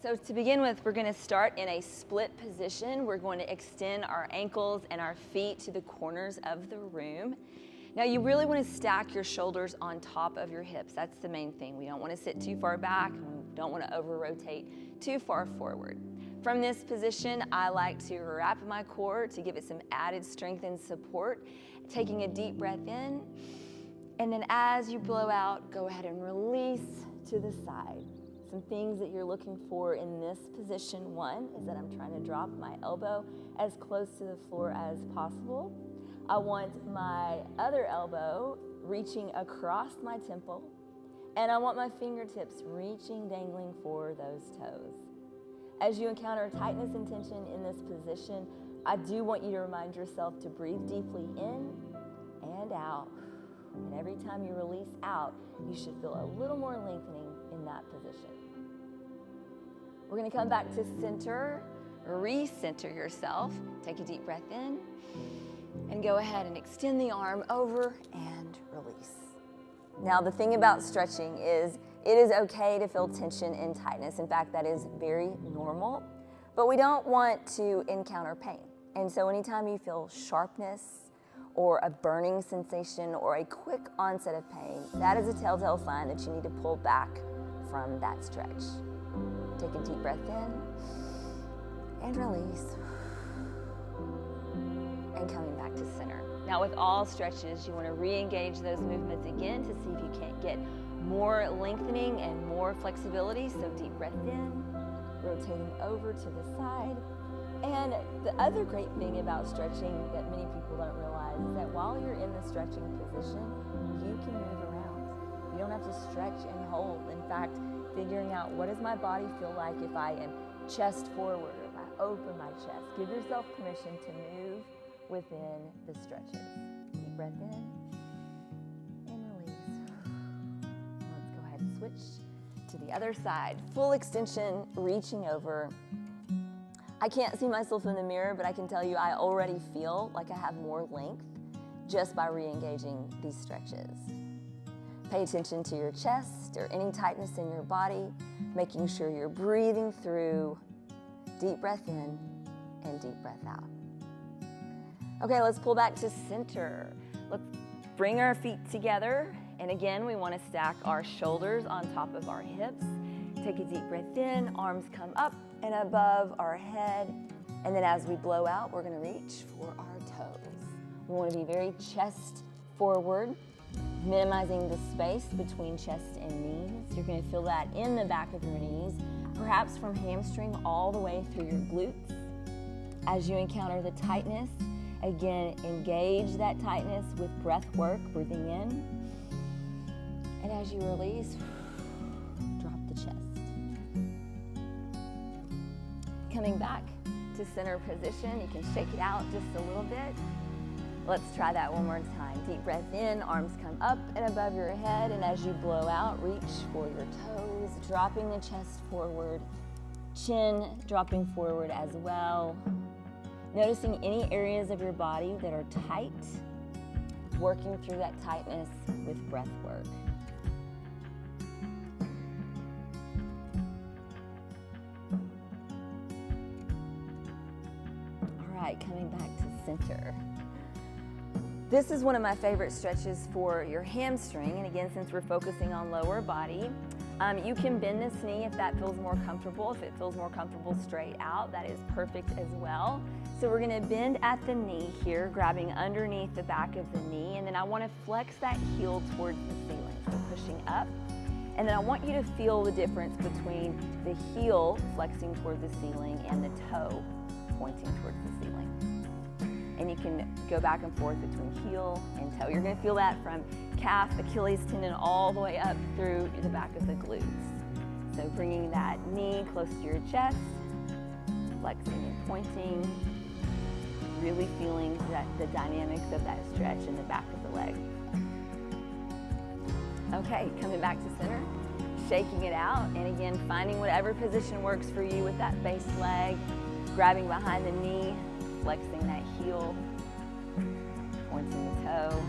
So to begin with, we're going to start in a split position. We're going to extend our ankles and our feet to the corners of the room. Now you really want to stack your shoulders on top of your hips. That's the main thing. We don't want to sit too far back, and we don't want to over-rotate too far forward. From this position, I like to wrap my core to give it some added strength and support. Taking a deep breath in, and then as you blow out, go ahead and release to the side. Some things that you're looking for in this position. One is that I'm trying to drop my elbow as close to the floor as possible. I want my other elbow reaching across my temple, and I want my fingertips reaching, dangling for those toes. As you encounter tightness and tension in this position, I do want you to remind yourself to breathe deeply in and out. And every time you release out, you should feel a little more lengthening in that position. We're going to come back to center, recenter yourself. Take a deep breath in, and go ahead and extend the arm over and release. Now, the thing about stretching is it is okay to feel tension and tightness. In fact, that is very normal, but we don't want to encounter pain. And so anytime you feel sharpness or a burning sensation or a quick onset of pain, that is a telltale sign that you need to pull back from that stretch. Take a deep breath in and release. And coming back to center. Now with all stretches, you want to re-engage those movements again to see if you can't get more lengthening and more flexibility. So deep breath in, rotating over to the side. And the other great thing about stretching that many people don't realize is that while you're in the stretching position, you can move around. You don't have to stretch and hold. In fact, figuring out what does my body feel like if I am chest forward, or if I open my chest. Give yourself permission to move within the stretches. Deep breath in and release. Let's go ahead and switch to the other side. Full extension, reaching over. I can't see myself in the mirror, but I can tell you I already feel like I have more length just by re-engaging these stretches. Pay attention to your chest or any tightness in your body, making sure you're breathing through. Deep breath in and deep breath out. Okay, let's pull back to center. Let's bring our feet together. And again, we want to stack our shoulders on top of our hips. Take a deep breath in, arms come up and above our head. And then as we blow out, we're going to reach for our toes. We want to be very chest forward, minimizing the space between chest and knees. You're going to feel that in the back of your knees, perhaps from hamstring all the way through your glutes. As you encounter the tightness, again, engage that tightness with breath work, breathing in. And as you release, drop the chest. Coming back to center position, you can shake it out just a little bit. Let's try that one more time. Deep breath in, arms come up and above your head, and as you blow out, reach for your toes, dropping the chest forward, chin dropping forward as well. Noticing any areas of your body that are tight, working through that tightness with breath work. All right, coming back to center. This is one of my favorite stretches for your hamstring, and again, since we're focusing on lower body, you can bend this knee if that feels more comfortable. If it feels more comfortable straight out, that is perfect as well. So we're going to bend at the knee here, grabbing underneath the back of the knee, and then I want to flex that heel towards the ceiling, so pushing up. And then I want you to feel the difference between the heel flexing toward the ceiling and the toe pointing towards the ceiling. And you can go back and forth between heel and toe. You're going to feel that from calf, Achilles tendon, all the way up through the back of the glutes. So bringing that knee close to your chest, flexing and pointing, really feeling the dynamics of that stretch in the back of the leg. Okay, coming back to center, shaking it out, and again, finding whatever position works for you with that base leg, grabbing behind the knee, flexing that heel, pointing the toe,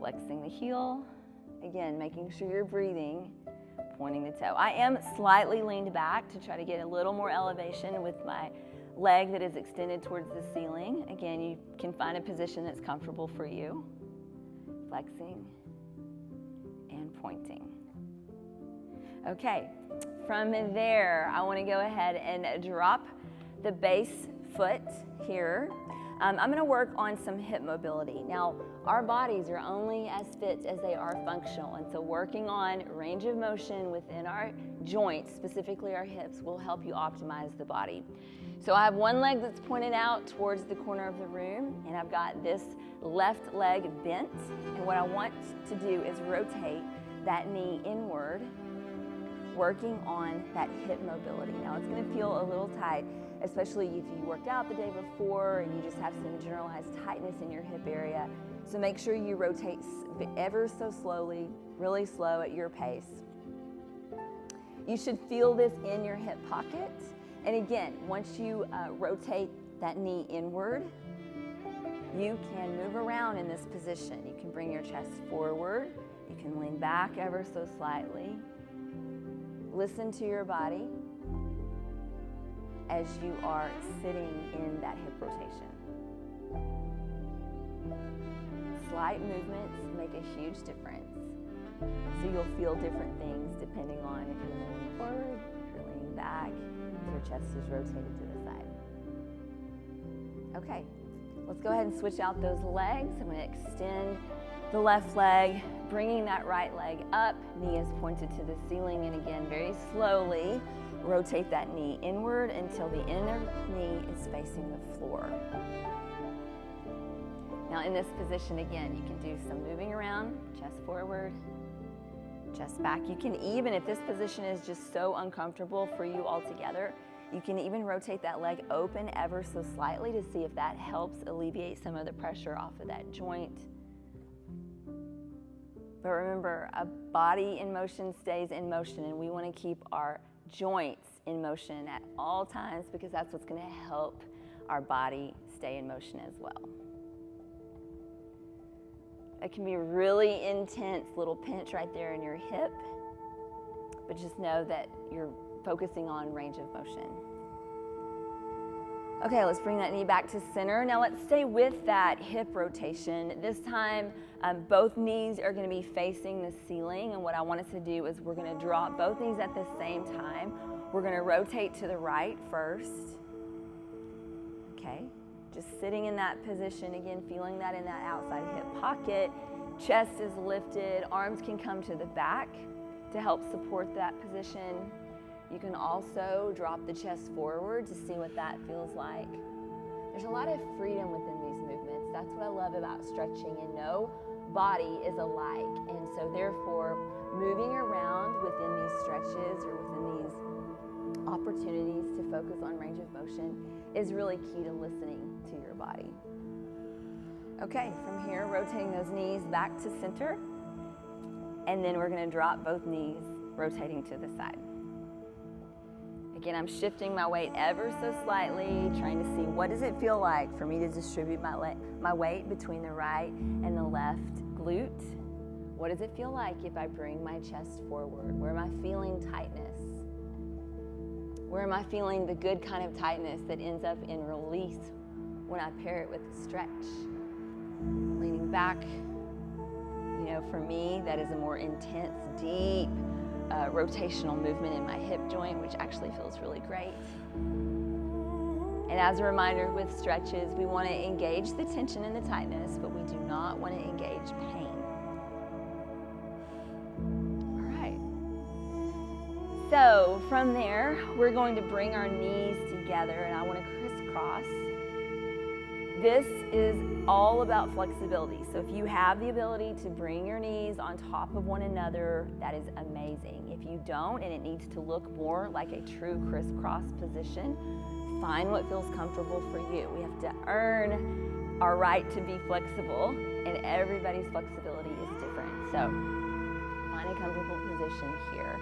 flexing the heel. Again, making sure you're breathing, pointing the toe. I am slightly leaned back to try to get a little more elevation with my leg that is extended towards the ceiling. Again, you can find a position that's comfortable for you. Flexing and pointing. Okay, from there, I want to go ahead and drop the base foot here. I'm going to work on some hip mobility. Now, our bodies are only as fit as they are functional, and so working on range of motion within our joints, specifically our hips, will help you optimize the body. So I have one leg that's pointed out towards the corner of the room, and I've got this left leg bent, and what I want to do is rotate that knee inward, working on that hip mobility. Now, it's going to feel a little tight, especially if you worked out the day before and you just have some generalized tightness in your hip area. So make sure you rotate ever so slowly, really slow at your pace. You should feel this in your hip pocket. And again, once you rotate that knee inward, you can move around in this position. You can bring your chest forward. You can lean back ever so slightly. Listen to your body as you are sitting in that hip rotation. Slight movements make a huge difference. So you'll feel different things depending on if you're leaning forward, if you're leaning back, if your chest is rotated to the side. Okay, let's go ahead and switch out those legs. I'm going to extend the left leg, bringing that right leg up, knee is pointed to the ceiling, and again, very slowly, rotate that knee inward until the inner knee is facing the floor. Now in this position, again, you can do some moving around, chest forward, chest back. You can even, if this position is just so uncomfortable for you altogether, you can even rotate that leg open ever so slightly to see if that helps alleviate some of the pressure off of that joint. But remember, a body in motion stays in motion, and we want to keep our joints in motion at all times because that's what's going to help our body stay in motion as well. It can be a really intense little pinch right there in your hip, but just know that you're focusing on range of motion. Okay, let's bring that knee back to center. Now let's stay with that hip rotation. This time, both knees are going to be facing the ceiling, and what I want us to do is we're going to drop both knees at the same time. We're going to rotate to the right first. Okay, just sitting in that position, again, feeling that in that outside hip pocket. Chest is lifted, arms can come to the back to help support that position. You can also drop the chest forward to see what that feels like. There's a lot of freedom within these movements. That's what I love about stretching, and no body is alike. And so therefore, moving around within these stretches or within these opportunities to focus on range of motion is really key to listening to your body. Okay, from here, rotating those knees back to center. And then we're going to drop both knees, rotating to the side. Again, I'm shifting my weight ever so slightly, trying to see what does it feel like for me to distribute my weight between the right and the left glute. What does it feel like if I bring my chest forward? Where am I feeling tightness? Where am I feeling the good kind of tightness that ends up in release when I pair it with a stretch? Leaning back, for me, that is a more intense, deep, rotational movement in my hip joint, which actually feels really great. And as a reminder, with stretches, we want to engage the tension and the tightness, but we do not want to engage pain. All right. So from there, we're going to bring our knees together, and I want to crisscross. This is all about flexibility. So if you have the ability to bring your knees on top of one another, that is amazing. If you don't, and it needs to look more like a true crisscross position, find what feels comfortable for you. We have to earn our right to be flexible, and everybody's flexibility is different. So find a comfortable position here.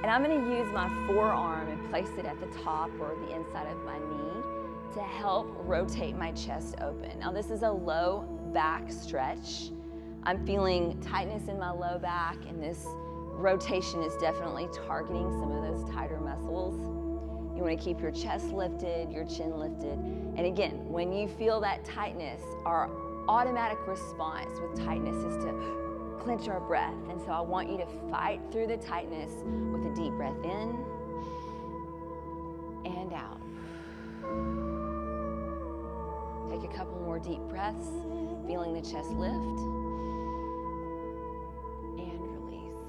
And I'm going to use my forearm and place it at the top or the inside of my knee to help rotate my chest open. Now this is a low back stretch. I'm feeling tightness in my low back, and this rotation is definitely targeting some of those tighter muscles. You want to keep your chest lifted, your chin lifted. And again, when you feel that tightness, our automatic response with tightness is to clench our breath. And so I want you to fight through the tightness with a deep breath in and out. Take a couple more deep breaths, feeling the chest lift and release.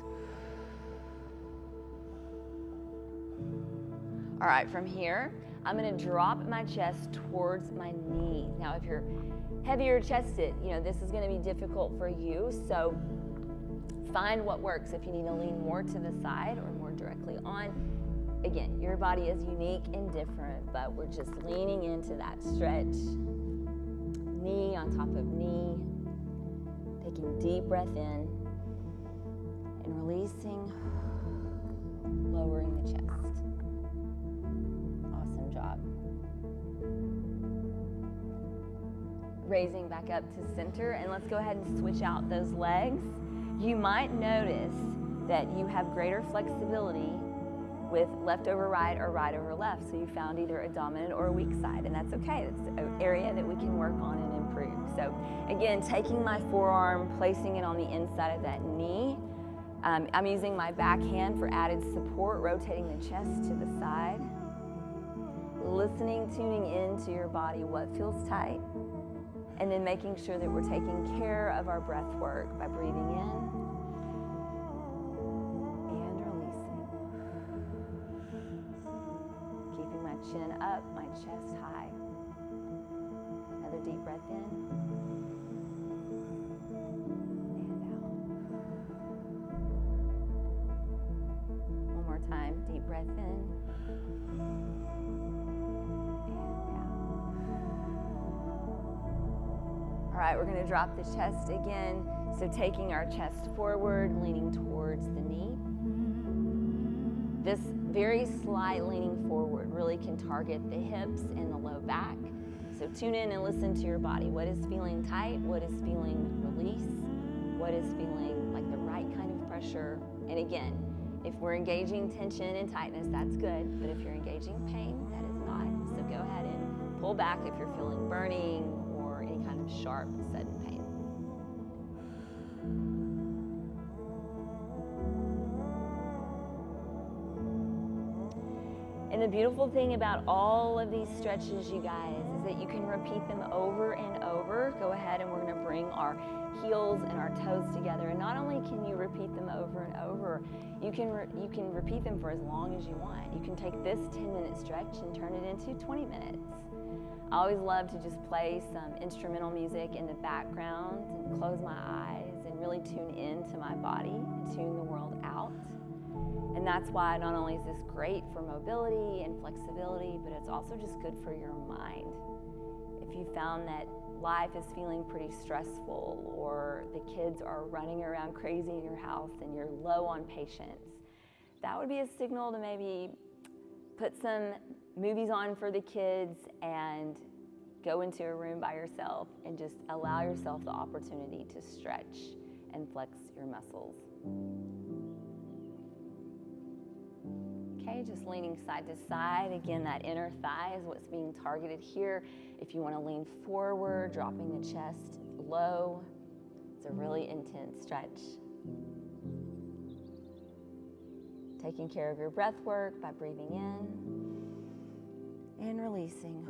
All right, from here, I'm going to drop my chest towards my knee. Now, if you're heavier chested, this is going to be difficult for you. So find what works. If you need to lean more to the side or more directly on, again, your body is unique and different, but we're just leaning into that stretch. Knee on top of knee. Taking a deep breath in and releasing, lowering the chest. Awesome job. Raising back up to center, and let's go ahead and switch out those legs. You might notice that you have greater flexibility with left over right or right over left. So you found either a dominant or a weak side, and that's okay. It's an area that we can work on and improve. So again, taking my forearm, placing it on the inside of that knee. I'm using my back hand for added support, rotating the chest to the side. Listening, tuning into your body, what feels tight, and then making sure that we're taking care of our breath work by breathing in and releasing. Keeping my chin up, my chest high. Another deep breath in and out. One more time, deep breath in. All right, we're going to drop the chest again. So taking our chest forward, leaning towards the knee. This very slight leaning forward really can target the hips and the low back. So tune in and listen to your body. What is feeling tight? What is feeling release? What is feeling like the right kind of pressure? And again, if we're engaging tension and tightness, that's good. But if you're engaging pain, that is not. So go ahead and pull back if you're feeling burning or any kind of sharp, sudden pain. And the beautiful thing about all of these stretches, you guys, is that you can repeat them over and over. Go ahead and we're going to bring our heels and our toes together. And not only can you repeat them over and over, you can repeat them for as long as you want. You can take this 10-minute stretch and turn it into 20 minutes. I always love to just play some instrumental music in the background and close my eyes and really tune into my body and tune the world out. And that's why not only is this great for mobility and flexibility, but it's also just good for your mind. If you found that life is feeling pretty stressful or the kids are running around crazy in your house and you're low on patience, that would be a signal to maybe put some movies on for the kids and go into a room by yourself and just allow yourself the opportunity to stretch and flex your muscles. Okay, just leaning side to side. Again, that inner thigh is what's being targeted here. If you want to lean forward, dropping the chest low, it's a really intense stretch. Taking care of your breath work by breathing in and releasing.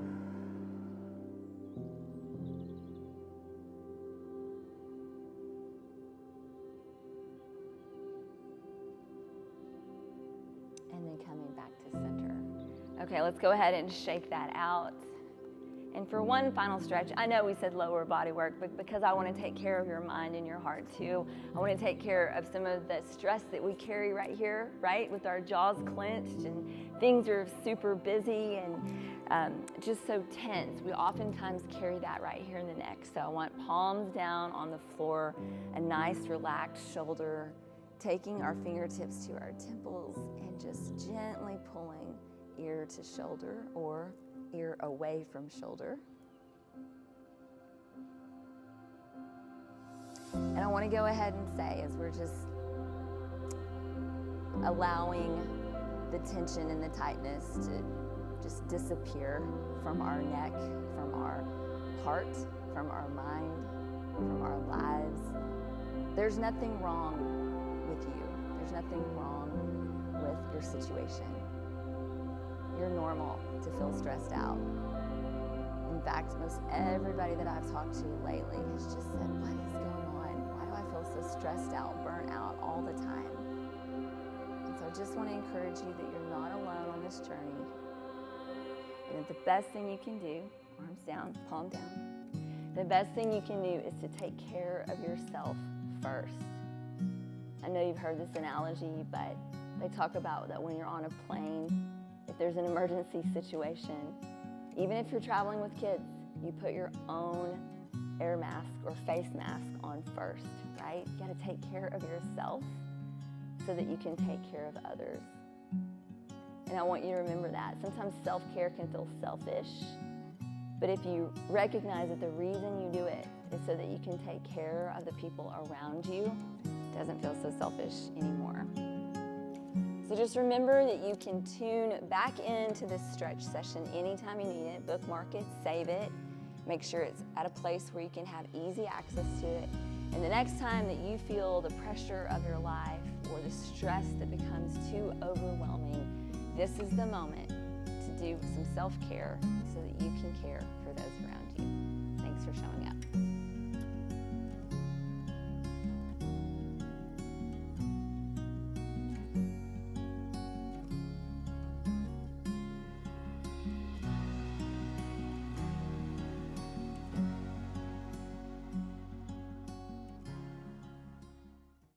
And then coming back to center. Okay, let's go ahead and shake that out. And for one final stretch, I know we said lower body work, but because I want to take care of your mind and your heart too, I want to take care of some of the stress that we carry right here, right? With our jaws clenched and things are super busy and just so tense. We oftentimes carry that right here in the neck. So I want palms down on the floor, a nice relaxed shoulder, taking our fingertips to our temples and just gently pulling ear to shoulder or ear away from shoulder. And I want to go ahead and say, as we're just allowing the tension and the tightness to just disappear from our neck, from our heart, from our mind, from our lives. There's nothing wrong with you. There's nothing wrong with your situation. You're normal to feel stressed out. In fact, most everybody that I've talked to lately has just said, what is going on? Why do I feel so stressed out, burnt out all the time? And so I just want to encourage you that you're not alone on this journey. And that the best thing you can do, arms down, palm down, the best thing you can do is to take care of yourself first. I know you've heard this analogy, but they talk about that when you're on a plane, if there's an emergency situation, even if you're traveling with kids, you put your own air mask or face mask on first, right? You gotta take care of yourself so that you can take care of others. And I want you to remember that. Sometimes self-care can feel selfish, but if you recognize that the reason you do it is so that you can take care of the people around you, it doesn't feel so selfish anymore. So just remember that you can tune back into this stretch session anytime you need it. Bookmark it, save it. Make sure it's at a place where you can have easy access to it. And the next time that you feel the pressure of your life or the stress that becomes too overwhelming, this is the moment to do some self-care so that you can care for those around you. Thanks for showing up.